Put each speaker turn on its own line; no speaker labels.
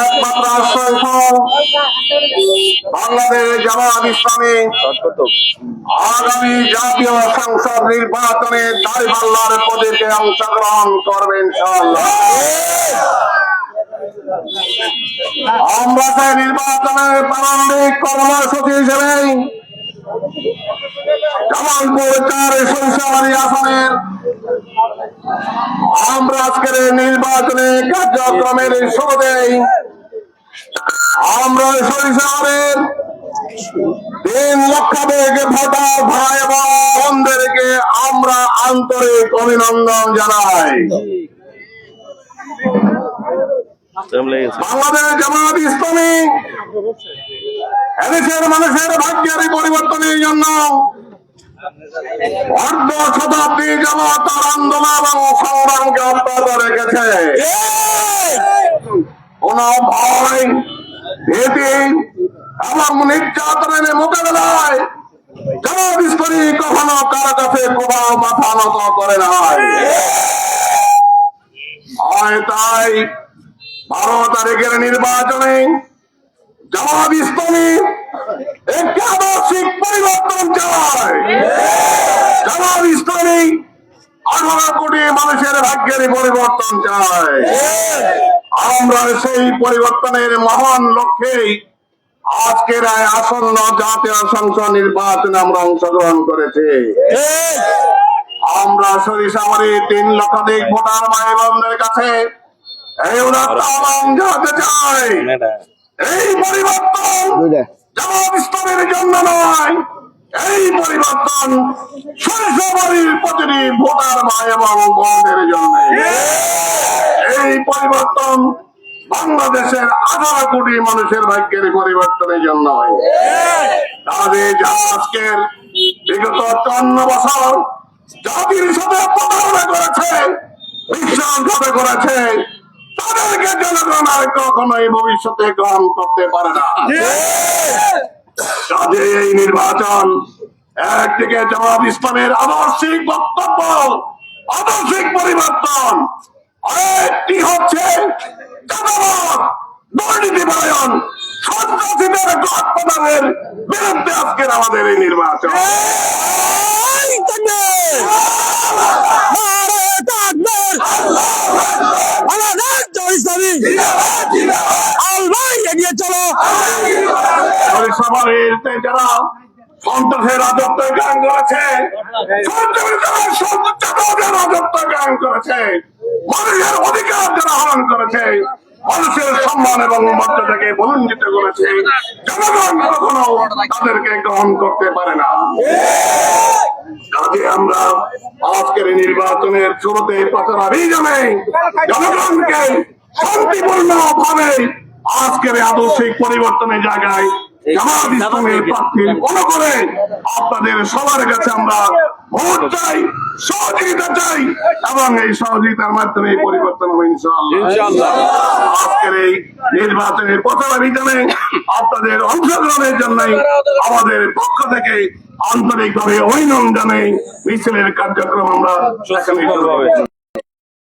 একমাত্র আশ্রয় বাংলাদেশ জামাত ইসলামী আগামী জাতীয় সংসদ নির্বাচনে দাঁড়িপাল্লার পদে অংশগ্রহণ করবে ইনশাআল্লাহ। আমরা সেই নির্বাচনের প্রারম্ভিক কর্মসূচি হিসেবে জামালপুর 4 সরিষাবাড়ি আসনের আমরা আজকের নির্বাচনে কার্যক্রমের শুরুতে আমরা সরিষাবাড়ির 3 লক্ষাধিক ভোটার ভাই এবং বোনদেরকে আমরা আন্তরিক অভিনন্দন জানাই। বাংলাদেশ জামাত ইসলামী এদেশের মানুষের ভাগ্যের পরিবর্তনের জন্য অর্ধ শতাব্দী যাবৎ তার আন্দোলন এবং সংগ্রামকে অব্যাহত রেখেছে। কোন ভয় ভীতি এবং নির্যাতনের মোকাবেলায় জামাত ইসলামী কখনো কারো কাছে কোথাও মাথা নত করে নাই। তাই 12 তারিখের নির্বাচনে জামাত ইসলামী একটি আদর্শিক পরিবর্তন চায়। জামাত ইসলামী 18 কোটি মানুষের ভাগ্যের পরিবর্তন চায়। আমরা সেই পরিবর্তনের মহান লক্ষ্যে আজকের আসন্ন জাতীয় সংসদ নির্বাচনে আমরা অংশগ্রহণ করেছি। আমরা সরিষাবাড়ির 3 লক্ষাধিক ভোটার ভাই বোনদের কাছে এই আহ্বান জানাতে চাই, এই পরিবর্তন জামাত ইসলামের জন্য নয়, এই পরিবর্তন সরিষাবাড়ির প্রতিটি ভোটার ভাই এবং বোনদের জন্য। এই পরিবর্তন বাংলাদেশের 18 কোটি মানুষের ভাগ্যের পরিবর্তনের জন্য। তাদের আজকের বিগত 54 বছর জাতির সাথে প্রতারণা করেছে, বিশ্বাসঘাত করেছে, তাদেরকে জনগণ আর কখনোই ভবিষ্যতে গ্রহণ করতে পারে না। কাজে এই নির্বাচন একদিকে জামাত ইসলামের আদর্শিক বক্তব্য, আদর্শিক পরিবর্তন, আরেকটি হচ্ছে দুর্নীতিপরায়ণ সন্ত্রাসীদের গঠনের বিরুদ্ধে আজকের আমাদের এই নির্বাচন। যারা সন্ত্রাসের রাজত্ব কায়েম করেছে, রাজত্ব কায়েম করেছে, মানুষের অধিকার যারা হরণ করেছে, মানুষের সম্মান এবং মর্যাদাকে বঞ্চিত করেছে, জনগণ কখনো তাদেরকে গ্রহণ করতে পারে না। কাজে আমরা আজকের নির্বাচনের শুরুতে প্রচারাভিযানে জনগণকে শান্তিপূর্ণ ভাবে আজকের আদর্শিক পরিবর্তনের জায়গায় জামাত ইসলামের প্রার্থীর করে আপনাদের সবার কাছে আমরা ভোট চাই, সহযোগিতা চাই এবং এই সহযোগিতার মাধ্যমে পরিবর্তন হবে ইনশাআল্লাহ। আজকের এই নির্বাচনের প্রচারাভিযানে আপনাদের অংশগ্রহণের জন্যই আমাদের পক্ষ থেকে আন্তরিকভাবে অভিনন্দন জানাই। মিছিলের কার্যক্রম আমরা